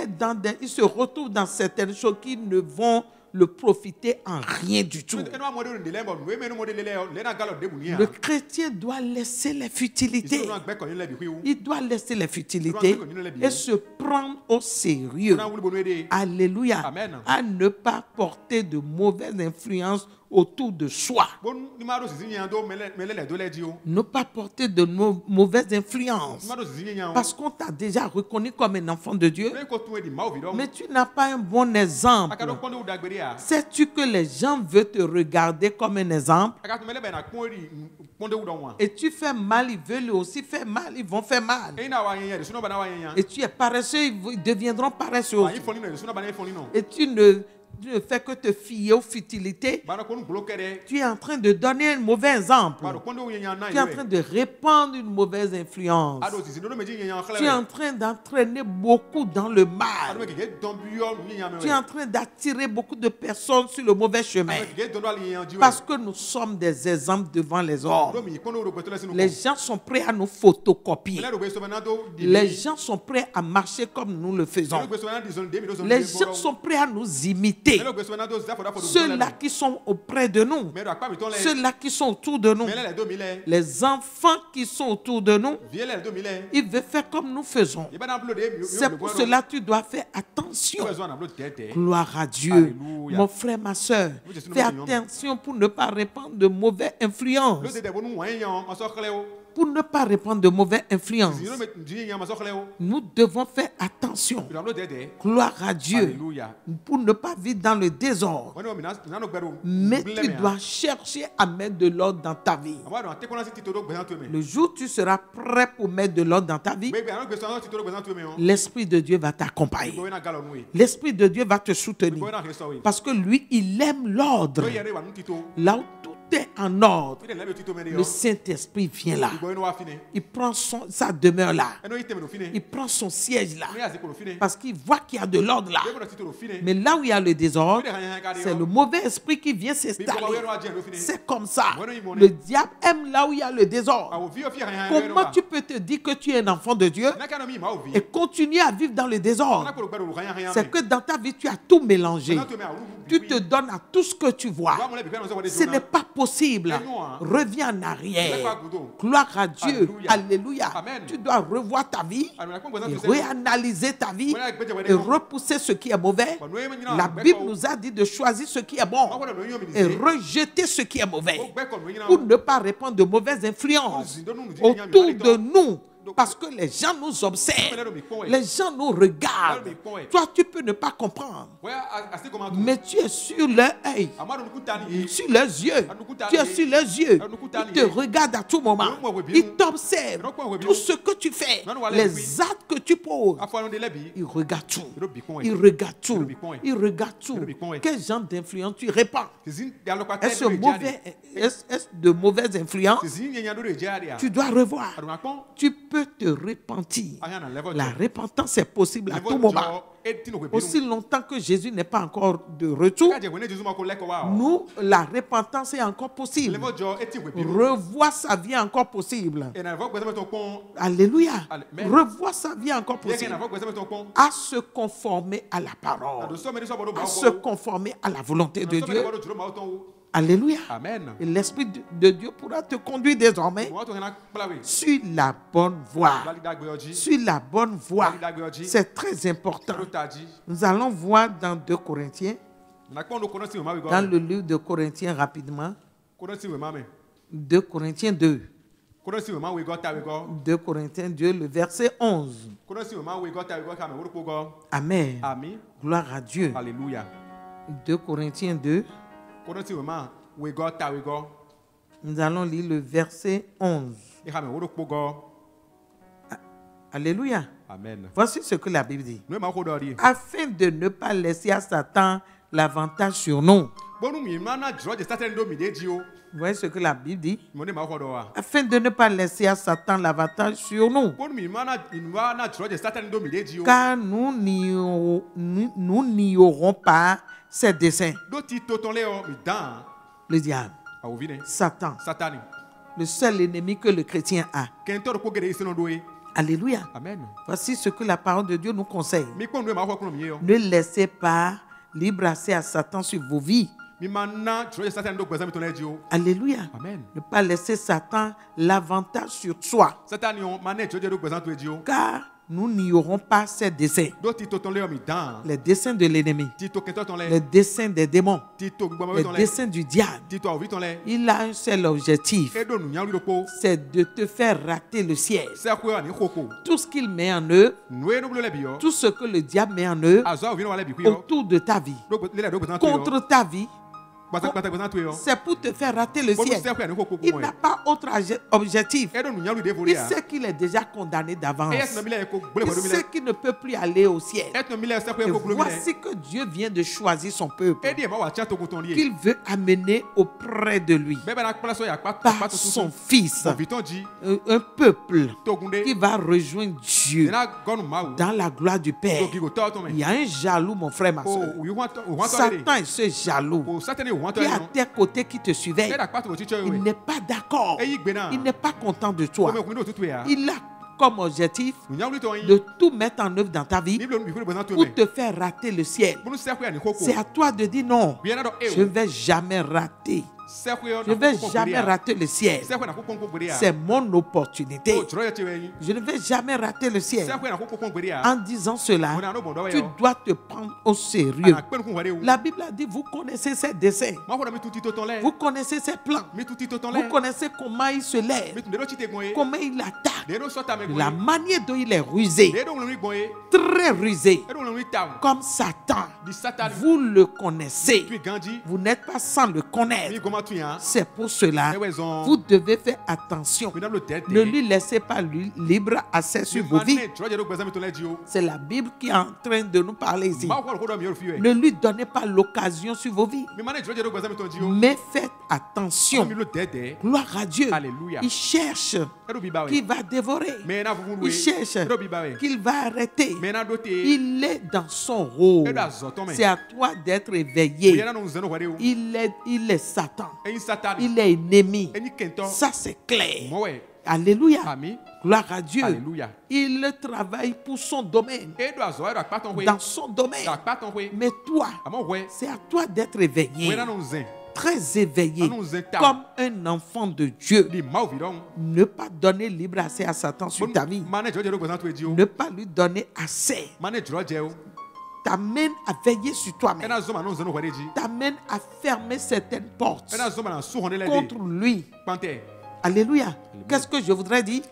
se retrouve dans certaines choses qui ne vont le profiter en rien du tout. Le chrétien doit laisser les futilités. Il doit laisser les futilités et se prendre au sérieux. Alléluia. Amen. À ne pas porter de mauvaises influences autour de soi. Ne pas porter de mauvaises influences. Parce qu'on t'a déjà reconnu comme un enfant de Dieu. Mais tu n'as pas un bon exemple. Sais-tu que les gens veulent te regarder comme un exemple? Et tu fais mal, ils veulent aussi faire mal, ils vont faire mal. Et tu es paresseux, ils deviendront paresseux aussi. Et tu ne fais que te fier aux futilités. Tu es en train de donner un mauvais exemple. Tu es en train de répandre une mauvaise influence. Tu es en train d'entraîner beaucoup dans le mal. Tu es en train d'attirer beaucoup de personnes sur le mauvais chemin. Parce que nous sommes des exemples devant les hommes. Les gens sont prêts à nous photocopier. Les gens sont prêts à marcher comme nous le faisons. Les gens sont prêts à nous imiter. Ceux-là qui sont auprès de nous, ceux-là qui sont autour de nous, les enfants qui sont autour de nous, ils veulent faire comme nous faisons. C'est pour cela que tu dois faire attention. Gloire à Dieu. Alléluia. Mon frère, ma soeur, fais attention pour ne pas répandre de mauvaises influences. Pour ne pas répandre de mauvaises influences, nous devons faire attention. Gloire à Dieu. Alléluia. Pour ne pas vivre dans le désordre. Mais tu dois chercher à mettre de l'ordre dans ta vie. Le jour où tu seras prêt pour mettre de l'ordre dans ta vie, l'Esprit de Dieu va t'accompagner. L'Esprit de Dieu va te soutenir. Parce que lui, il aime l'ordre. Là où tout est en ordre, le Saint-Esprit vient là. Il prend sa demeure là. Il prend son siège là. Parce qu'il voit qu'il y a de l'ordre là. Mais là où il y a le désordre, c'est le mauvais esprit qui vient s'installer. C'est comme ça. Le diable aime là où il y a le désordre. Comment tu peux te dire que tu es un enfant de Dieu et continuer à vivre dans le désordre? C'est que dans ta vie, tu as tout mélangé. Tu te donnes à tout ce que tu vois. Ce n'est pas possible. Reviens en arrière. Gloire à Dieu. Alléluia. Amen. Tu dois revoir ta vie et réanalyser ta vie et repousser ce qui est mauvais. La Bible nous a dit de choisir ce qui est bon et rejeter ce qui est mauvais pour ne pas répandre de mauvaises influences autour de nous. Parce que les gens nous observent, les gens nous regardent. Toi, tu peux ne pas comprendre, mais tu es sur leur œil, sur leurs yeux. Tu es sur leurs yeux. Ils te regardent à tout moment. Ils t'observent. Tout ce que tu fais, les actes que tu poses, ils regardent tout. Ils regardent tout. Ils regardent tout. Quel genre d'influence tu répands? Est-ce de mauvaises influences? Tu dois revoir. Tu peux te repentir. La repentance est possible à tout moment. Aussi longtemps que Jésus n'est pas encore de retour, nous, la repentance est encore possible. Revoir sa vie est encore possible. Alléluia. Revoir sa vie est encore possible. À se conformer à la parole. À se conformer à la volonté de Dieu. Alléluia. Amen. Et l'Esprit de Dieu pourra te conduire désormais sur la bonne voie. Sur la bonne voie. C'est très important. Nous allons voir dans 2 Corinthiens. Dans le livre de Corinthiens rapidement. 2 Corinthiens 2. 2 Corinthiens 2, le verset 11. Amen. Amen. Gloire à Dieu. Alléluia. 2 Corinthiens 2. Nous allons lire le verset 11. Alléluia. Amen. Voici ce que la Bible dit. Afin de ne pas laisser à Satan l'avantage sur nous. Vous voyez ce que la Bible dit? Afin de ne pas laisser à Satan l'avantage sur nous. Car nous n'y aurons pas ses desseins. Le diable. Satan. Le seul ennemi que le chrétien a. Alléluia. Amen. Voici ce que la parole de Dieu nous conseille. Ne laissez pas libre accès à Satan sur vos vies. Alléluia. Amen. Ne pas laisser Satan l'avantage sur soi. Car nous n'ignorons pas ses desseins. Les desseins de l'ennemi. Les desseins des démons. Les desseins du diable. Il a un seul objectif. C'est de te faire rater le ciel. Tout ce qu'il met en œuvre, tout ce que le diable met en œuvre autour de ta vie, contre ta vie, c'est pour te faire rater le ciel. Il n'a pas autre objectif. Il sait qu'il est déjà condamné d'avance. Il sait qu'il ne peut plus aller au ciel. Et voici que Dieu vient de choisir son peuple, qu'il veut amener auprès de lui par son Fils. Un peuple qui va rejoindre Dieu dans la gloire du Père. Il y a un jaloux, mon frère, ma soeur. Satan est ce jaloux qui est à tes côtés, qui te surveille. Il n'est pas d'accord. Il n'est pas content de toi. Il a comme objectif de tout mettre en œuvre dans ta vie pour te faire rater le ciel. C'est à toi de dire non. Je ne vais jamais rater. Je ne vais jamais rater le ciel. C'est mon opportunité. Je ne vais jamais rater le ciel. En disant cela, tu dois te prendre au sérieux. La Bible a dit, vous connaissez ses desseins. Vous connaissez ses plans. Vous connaissez comment il se lève. Comment il attaque. La manière dont il est rusé. Très rusé. Comme Satan. Vous le connaissez. Vous n'êtes pas sans le connaître. C'est pour cela vous devez faire attention. Ne lui laissez pas libre accès sur vos vies. C'est la Bible qui est en train de nous parler ici. Ne lui donnez pas l'occasion sur vos vies. Mais faites attention. Gloire à Dieu. Il cherche qu'il va dévorer. Il cherche qu'il va arrêter. Il est dans son rôle. C'est à toi d'être éveillé. Il est Satan. Il est ennemi. Ça, c'est clair. Alléluia. Gloire à Dieu. Alléluia. Il travaille pour son domaine. Dans son domaine. Mais toi, c'est à toi d'être éveillé. Très éveillé. Comme un enfant de Dieu. Ne pas donner libre accès à Satan sur ta vie. Ne pas lui donner accès. T'amène à veiller sur toi-même. T'amène à fermer certaines portes contre lui. Alléluia. Qu'est-ce que je voudrais dire?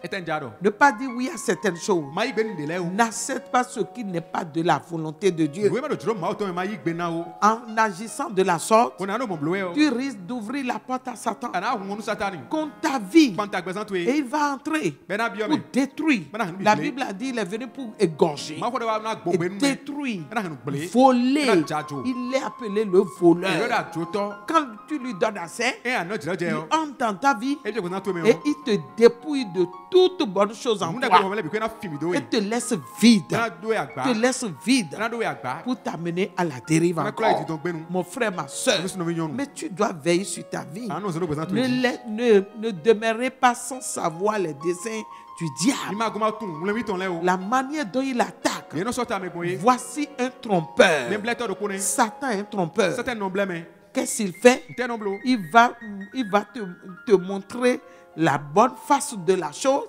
Ne pas dire oui à certaines choses. N'accepte pas ce qui n'est pas de la volonté de Dieu. En agissant de la sorte, tu risques d'ouvrir la porte à Satan contre ta vie. Et il va entrer pour détruire. La Bible a dit qu'il est venu pour égorger, et détruire, voler. Il est appelé le voleur. Quand tu lui donnes assez, il entre dans ta vie et il te dépouille de toute bonne chose en toi et te laisse vide. Te laisse vide pour t'amener à la dérive encore. Mon frère, ma soeur, mais tu dois veiller sur ta vie. Ne demeurez pas sans savoir les desseins du diable. La manière dont il attaque. Voici un trompeur. Satan est un trompeur. Qu'est-ce qu'il fait? Il va te montrer la bonne face de la chose.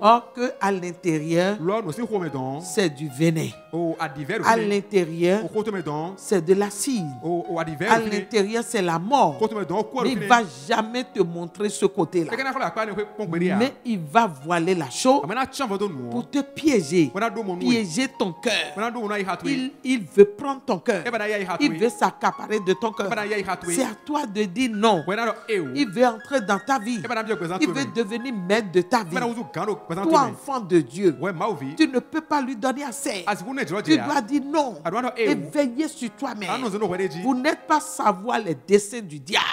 Or que à l'intérieur, c'est du venin. À l'intérieur, c'est de l'acide. À l'intérieur, c'est la mort. Mais il ne va jamais te montrer ce côté-là. Mais il va voiler la chose pour te piéger. Piéger ton cœur. Il veut prendre ton cœur. Il veut s'accaparer de ton cœur. C'est à toi de dire non. Il veut entrer dans ta vie. Il veut devenir maître de ta vie. Toi, enfant de Dieu, tu ne peux pas lui donner assez. Tu dois dire non et veiller sur toi-même. Vous n'êtes pas savoir les desseins du diable.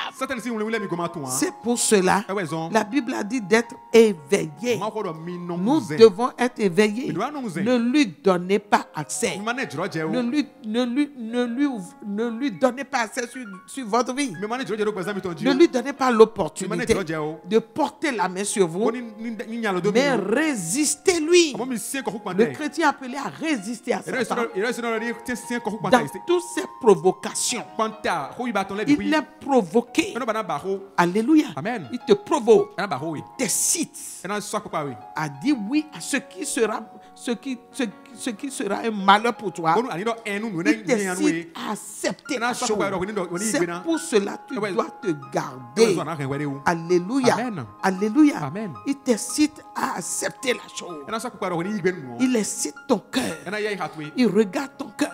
C'est pour cela la Bible a dit d'être éveillé. Nous devons être éveillés. Ne lui donnez pas accès. Ne lui donnez pas accès sur votre vie. Ne lui donnez pas l'opportunité. de porter la main sur vous, mais résistez-lui. Le chrétien appelé à résister à Satan. Dans toutes ces provocations, il est provoqué. Alléluia. Amen. Il te provoque. Il t'excite à dire oui à ce qui sera un malheur pour toi. Il t'excite à accepter la chose. C'est pour cela que tu dois te garder. Alléluia. Amen. Alléluia. Amen. Il t'excite à accepter la chose. Il excite ton cœur. Il regarde ton cœur.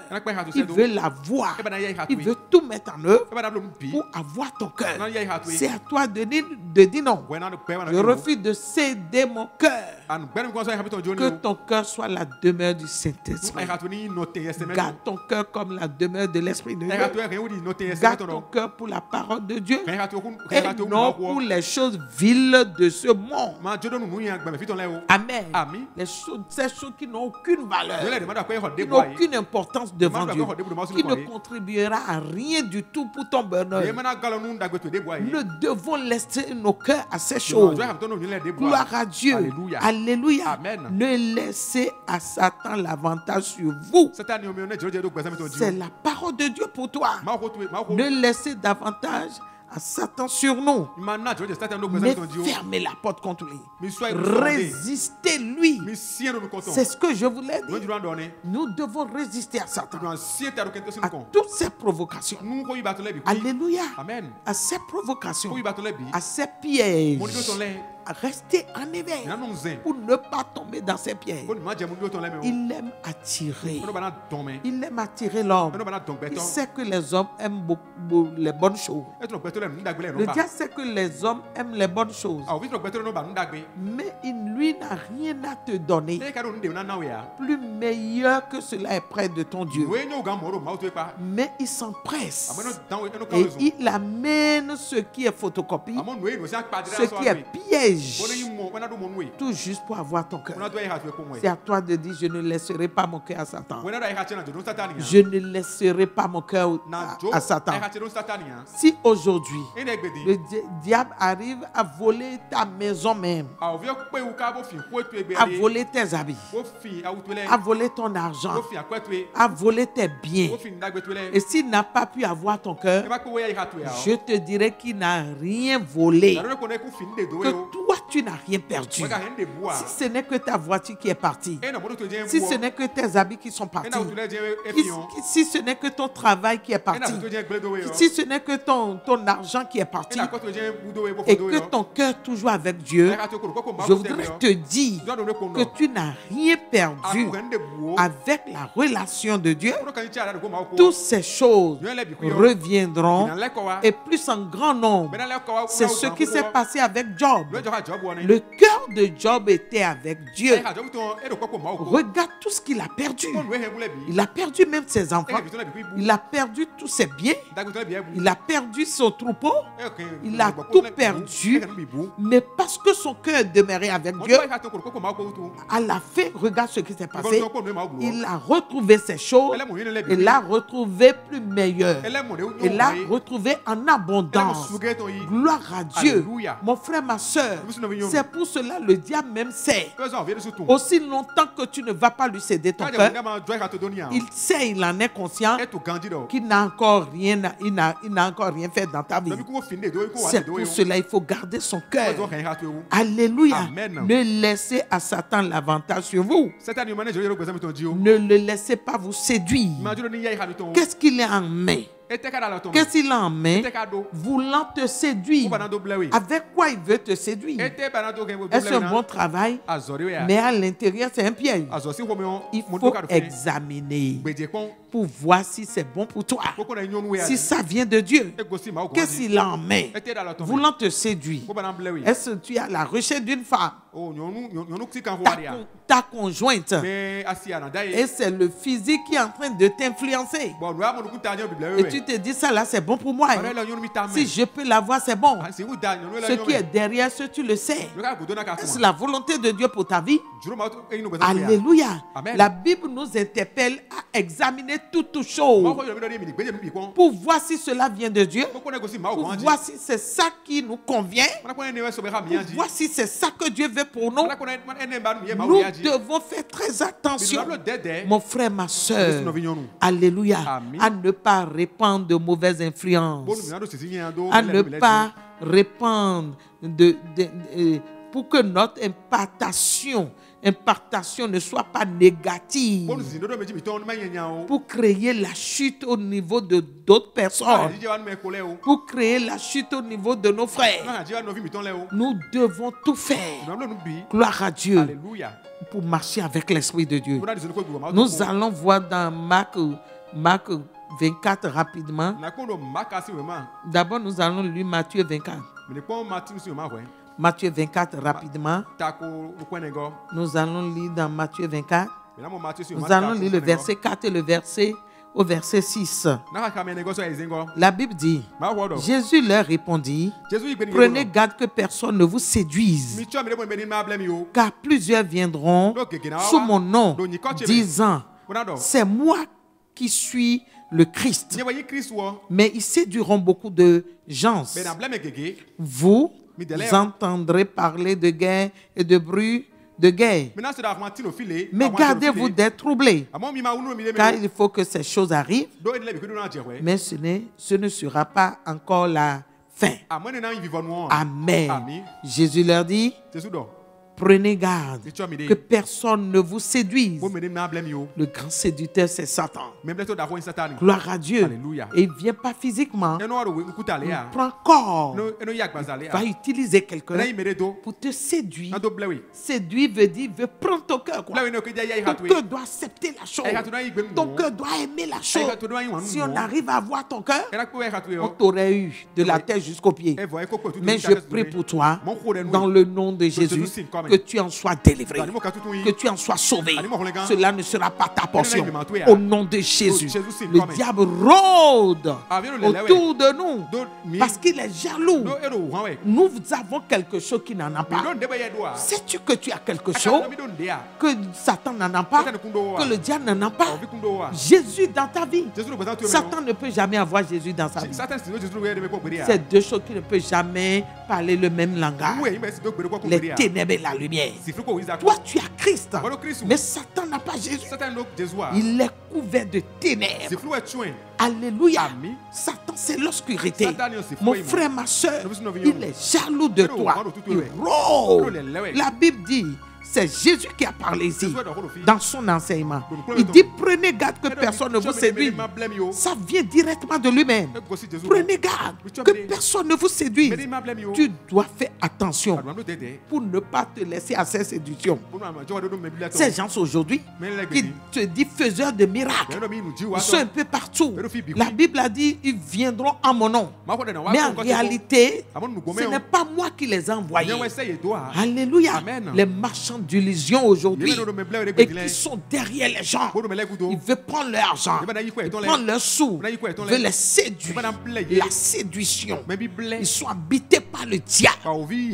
Il veut la voir. Il veut tout mettre en œuvre pour avoir ton cœur. C'est à toi de dire non. Je refuse de céder mon cœur. Que ton cœur soit la demeure du Saint-Esprit. Garde ton cœur comme la demeure de l'Esprit de Dieu. Garde ton cœur pour la parole de Dieu et non pour les choses viles de ce monde. Amen. Ces choses qui n'ont aucune valeur, qui n'ont aucune importance devant Dieu, qui ne contribuera à rien du tout pour ton bonheur. Nous devons laisser nos cœurs à ces choses. Gloire à Dieu. Alléluia. Amen. Ne laissez à Satan l'avantage sur vous. C'est la parole de Dieu pour toi. Ne laissez davantage à Satan sur nous. Mais fermez la porte contre lui. Résistez-lui. C'est ce que je voulais dire. Nous devons résister à Satan. À toutes ces provocations. Alléluia. Amen. À ces provocations. À ces pièges. Restez en éveil pour ne pas tomber dans ses pièges. Il aime attirer. Il aime attirer l'homme. Il sait que les hommes aiment beaucoup les bonnes choses. Le diable sait que les hommes aiment les bonnes choses. Mais il lui n'a rien à te donner. Plus meilleur que cela est près de ton Dieu. Mais il s'empresse. Et il amène ce qui est photocopie, ce qui est piège, tout juste pour avoir ton cœur. C'est à toi de dire: je ne laisserai pas mon cœur à Satan. Je ne laisserai pas mon cœur à Satan. Si aujourd'hui le diable arrive à voler ta maison même, à voler tes habits, à voler ton argent, à voler tes biens, et s'il n'a pas pu avoir ton cœur, je te dirais qu'il n'a rien volé, que toi tu n'as rien perdu. Si ce n'est que ta voiture qui est partie, si ce n'est que tes habits qui sont partis, si ce n'est que ton travail qui est parti, si ce n'est que ton argent qui est parti, et que ton cœur toujours avec Dieu, je voudrais te dire que tu n'as rien perdu avec la relation de Dieu. Toutes ces choses reviendront, et plus en grand nombre. C'est ce qui s'est passé avec Job. Le cœur de Job était avec Dieu. Regarde tout ce qu'il a perdu. Il a perdu même ses enfants. Il a perdu tous ses biens. Il a perdu son troupeau. Il a tout perdu. Mais parce que son cœur demeurait avec Dieu, à la fin, regarde ce qui s'est passé. Il a retrouvé ses choses. Il l'a retrouvé plus meilleur. Il l'a retrouvé en abondance. Gloire à Dieu. Mon frère, ma soeur, c'est pour cela le diable même sait. Aussi longtemps que tu ne vas pas lui céder ton cœur, il sait, il en est conscient qu'il n'a encore rien, il n'a encore rien fait dans ta vie. C'est pour cela il faut garder son cœur. Alléluia. Amen. Ne laissez à Satan l'avantage sur vous. Ne le laissez pas vous séduire. Qu'est-ce qu'il a en main? Qu'est-ce qu'il a en main? Voulant te séduire. Avec quoi il veut te séduire? Est-ce un bon travail? Mais à l'intérieur, c'est un piège. Il faut examiner pour voir si c'est bon pour toi. Si ça vient de Dieu. Qu'est-ce qu'il a en main? Voulant te séduire. Est-ce que tu es à la recherche d'une femme? ta conjointe. Et c'est le physique qui est en train de t'influencer. Et tu te dis, ça là, c'est bon pour moi. Si je peux l'avoir, c'est bon. Ce qui est derrière ce, tu le sais. C'est la volonté de Dieu pour ta vie. Alléluia. La Bible nous interpelle à examiner toutes choses pour voir si cela vient de Dieu, pour voir si c'est ça qui nous convient, pour voir si c'est ça que Dieu veut pour nous. Nous devons faire très attention, mon frère, ma soeur, alléluia, à ne pas répandre de mauvaises influences, à ne pas répandre pour que notre impartation ne soit pas négative, pour créer la chute au niveau de d'autres personnes, pour créer la chute au niveau de nos frères. Nous devons tout faire, gloire à Dieu, pour marcher avec l'Esprit de Dieu. Nous allons voir dans Marc 24 rapidement. D'abord, nous allons lire Matthieu 24. Matthieu 24 rapidement. Nous allons lire dans Matthieu 24. Nous allons lire le verset 4 et le verset au verset 6. La Bible dit, Jésus leur répondit, prenez garde que personne ne vous séduise, car plusieurs viendront sous mon nom, disant, c'est moi qui suis le Christ. Mais ils séduiront beaucoup de gens. Vous entendrez parler de guerre et de bruit de guerre. Mais gardez-vous d'être troublés, car il faut que ces choses arrivent, mais ce ne sera pas encore la fin. Amen. Jésus leur dit, prenez garde que personne ne vous séduise. Le grand séducteur, c'est Satan. Gloire à Dieu. Alléluia. Et il ne vient pas physiquement. Il prend corps. Il va utiliser quelqu'un pour te séduire. Séduire veut dire, veut prendre ton cœur. Ton cœur doit accepter la chose. Ton cœur doit aimer la chose. Si on arrive à voir ton cœur, on t'aurait eu de la tête jusqu'aux pieds. Mais je prie pour toi, dans le nom de Jésus, que tu en sois délivré, que tu en sois sauvé. Cela ne sera pas ta portion. Au nom de Jésus. Le diable rôde autour de nous parce qu'il est jaloux. Nous avons quelque chose qui n'en a pas. Sais-tu que tu as quelque chose que Satan n'en a pas, que le diable n'en a pas? Jésus dans ta vie. Satan ne peut jamais avoir Jésus dans sa vie. C'est deux choses qui ne peuvent jamais parler le même langage. Les ténèbres et la lumière. Toi, tu as Christ, mais Satan n'a pas Jésus. Il est couvert de ténèbres. Alléluia. Satan, c'est l'obscurité. Mon frère, ma soeur, il est jaloux de toi. Il rôde. La Bible dit, c'est Jésus qui a parlé ici, dans son enseignement. Il dit, prenez garde que personne ne vous séduise. Ça vient directement de lui-même. Prenez garde que personne ne vous séduise. Tu dois faire attention pour ne pas te laisser à ces séductions. Ces gens aujourd'hui qui te disent faiseurs de miracles, ils sont un peu partout. La Bible a dit, ils viendront en mon nom. Mais en réalité, ce n'est pas moi qui les ai envoyés. Alléluia. Les marchands d'illusions aujourd'hui et qui sont derrière les gens. Ils veulent prendre leur argent, prendre leurs sous, ils veulent les séduire. La séduction. Ils sont habités par le diable,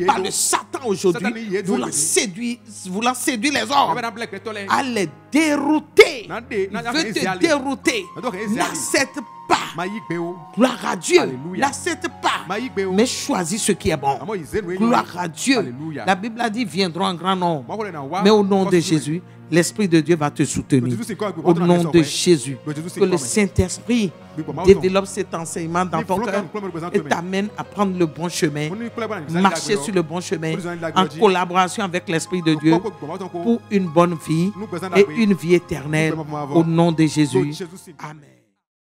par le Satan aujourd'hui, voulant séduire les hommes, à les dérouter. Il veut te dérouter. N'accepte pas. Gloire à Dieu. N'accepte pas. Mais choisis ce qui est bon. Gloire à Dieu. Alléluia. La Bible a dit, viendront en grand nombre. Mais au nom de Jésus, l'Esprit de Dieu va te soutenir. Au nom de Jésus. Que le Saint-Esprit développe cet enseignement dans ton cœur et t'amène à prendre le bon chemin. Marcher sur le bon chemin en collaboration avec l'Esprit de Dieu pour une bonne vie et une vie éternelle. Au nom de Jésus. Amen.